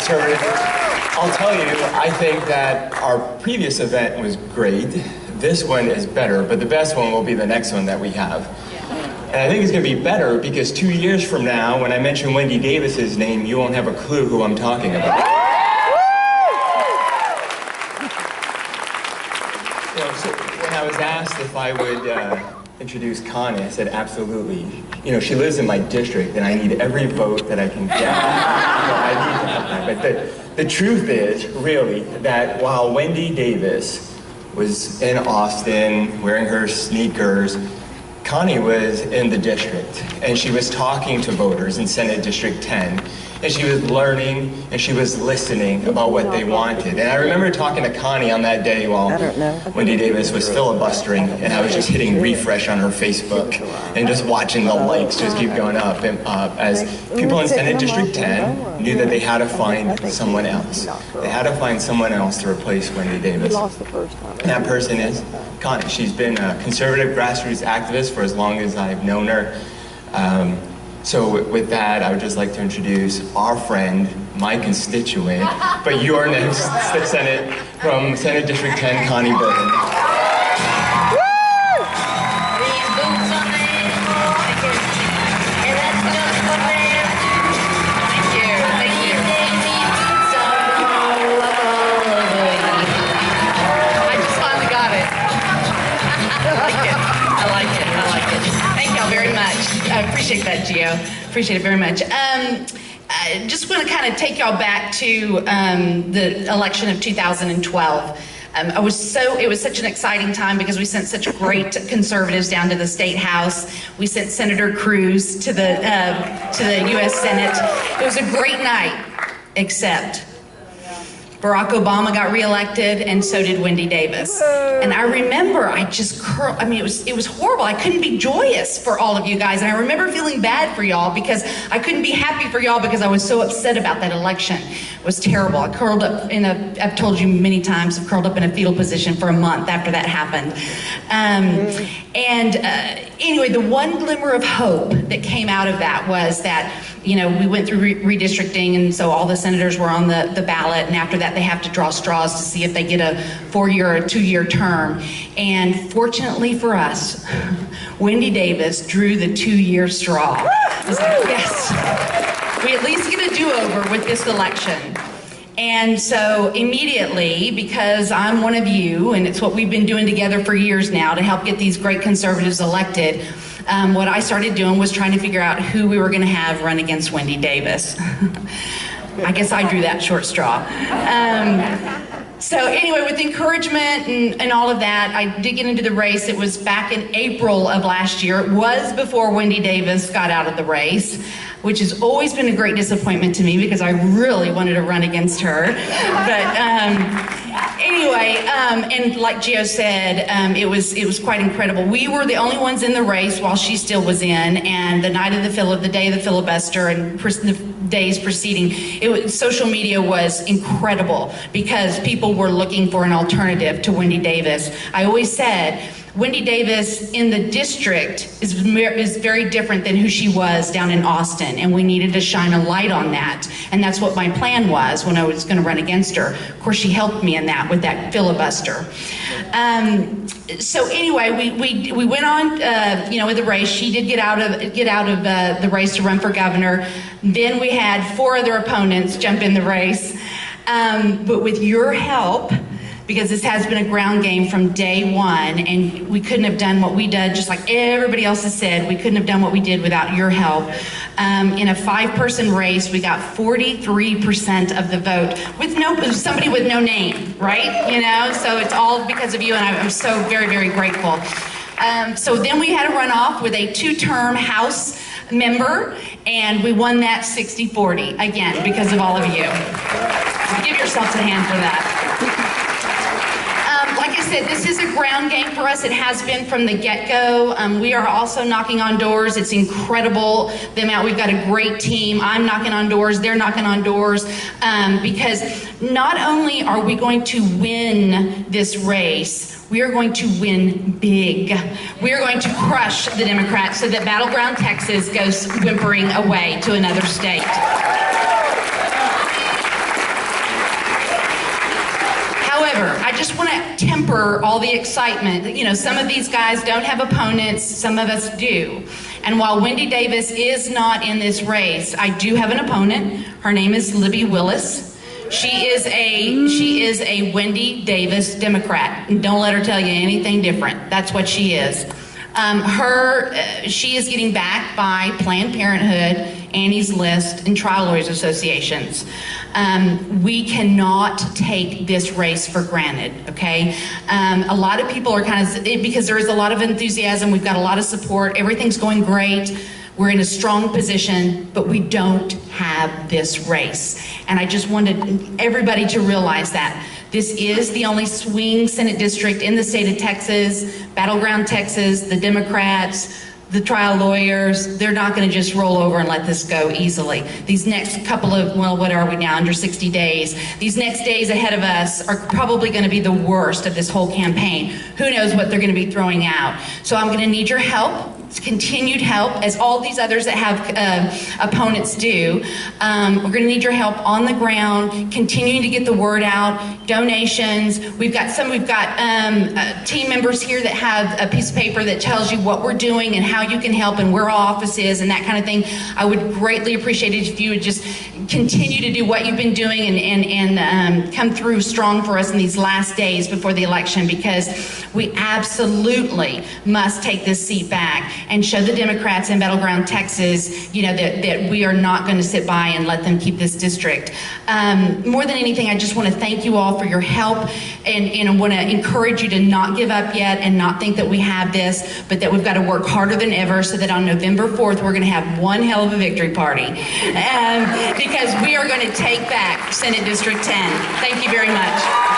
conservative. I'll tell you, I think that our previous event was great. This one is better, but the best one will be the next one that we have. And I think it's going to be better because 2 years from now, when I mention Wendy Davis's name, you won't have a clue who I'm talking about. You know, so when I was asked if I would introduce Konnie, I said absolutely. You know, she lives in my district, and I need every vote that I can get. I need to have that. But the truth is, really, that while Wendy Davis was in Austin wearing her sneakers, Konnie was in the district, and she was talking to voters in Senate District 10, and she was learning, and she was listening about what they wanted. And I remember talking to Konnie on that day while Wendy Davis was filibustering, and I was just hitting refresh on her Facebook, and just watching the likes just keep going up and up, as people in Senate District 10 knew that they had to find someone else. They had to find someone else to replace Wendy Davis. And that person is Konnie. She's been a conservative grassroots activist for as long as I've known her. So with that, I would just like to introduce our friend, my constituent, but your next Senate from Senate District 10, Konnie Burton. I appreciate that, Gio. Appreciate it very much. I just want to kind of take y'all back to the election of 2012. It was such an exciting time because we sent such great conservatives down to the state house. We sent Senator Cruz to the U.S. Senate. It was a great night, except Barack Obama got reelected, and so did Wendy Davis. And I remember it was horrible. I couldn't be joyous for all of you guys. And I remember feeling bad for y'all because I couldn't be happy for y'all because I was so upset about that election. It was terrible. I curled up I've told you many times, I've curled up in a fetal position for a month after that happened. Anyway, the one glimmer of hope that came out of that was that, you know, we went through redistricting, and so all the senators were on the ballot, and after that they have to draw straws to see if they get a 4-year or a 2-year term. And fortunately for us, Wendy Davis drew the 2-year straw. I was like, yes, we at least get a do-over with this election. And so immediately, because I'm one of you, and it's what we've been doing together for years now to help get these great conservatives elected, what I started doing was trying to figure out who we were going to have run against Wendy Davis. I guess I drew that short straw. So anyway, with encouragement and all of that, I did get into the race. It was back in April of last year. It was before Wendy Davis got out of the race, which has always been a great disappointment to me because I really wanted to run against her. But anyway, and like Gio said, it was quite incredible. We were the only ones in the race while she still was in, and the night of the day of the filibuster and the days preceding, social media was incredible because people were looking for an alternative to Wendy Davis. I always said, Wendy Davis in the district is very different than who she was down in Austin, and we needed to shine a light on that. And that's what my plan was when I was going to run against her. Of course, she helped me in that with that filibuster. So anyway, we went on, with the race. She did get out of the race to run for governor. Then we had 4 other opponents jump in the race. But with your help, because this has been a ground game from day one, and we couldn't have done what we did, just like everybody else has said, we couldn't have done what we did without your help. In a 5-person race, we got 43% of the vote with somebody with no name, right? You know, so it's all because of you, and I'm so very, very grateful. So then we had a runoff with a 2-term House member, and we won that 60-40, again, because of all of you. Give yourselves a hand for that. Like I said, this is a ground game for us. It has been from the get-go. We are also knocking on doors. It's incredible the amount. We've got a great team. I'm knocking on doors. They're knocking on doors. Because not only are we going to win this race, we are going to win big. We are going to crush the Democrats so that battleground Texas goes whimpering away to another state. just want to temper all the excitement. You know, some of these guys don't have opponents, some of us do. And while Wendy Davis is not in this race, I do have an opponent. Her name is Libby Willis. She is a Wendy Davis Democrat. And don't let her tell you anything different. That's what she is. She is getting backed by Planned Parenthood, Annie's List, and Trial Lawyers Associations. We cannot take this race for granted, okay? A lot of people are because there is a lot of enthusiasm, we've got a lot of support, everything's going great, we're in a strong position, but we don't have this race. And I just wanted everybody to realize that. This is the only swing Senate district in the state of Texas, battleground Texas, the Democrats, the trial lawyers, they're not going to just roll over and let this go easily. These next couple of, well, what are we now, under 60 days? These next days ahead of us are probably going to be the worst of this whole campaign. Who knows what they're going to be throwing out? So I'm going to need your help. Continued help, as all these others that have opponents do. We're going to need your help on the ground, continuing to get the word out, donations. We've got team members here that have a piece of paper that tells you what we're doing and how you can help and where our office is and that kind of thing. I would greatly appreciate it if you would just continue to do what you've been doing and come through strong for us in these last days before the election, because we absolutely must take this seat back and show the Democrats in battleground Texas, you know, that we are not going to sit by and let them keep this district. More than anything, I just want to thank you all for your help, and I want to encourage you to not give up yet and not think that we have this, but that we've got to work harder than ever so that on November 4th, we're going to have one hell of a victory party, because we are going to take back Senate District 10. Thank you very much.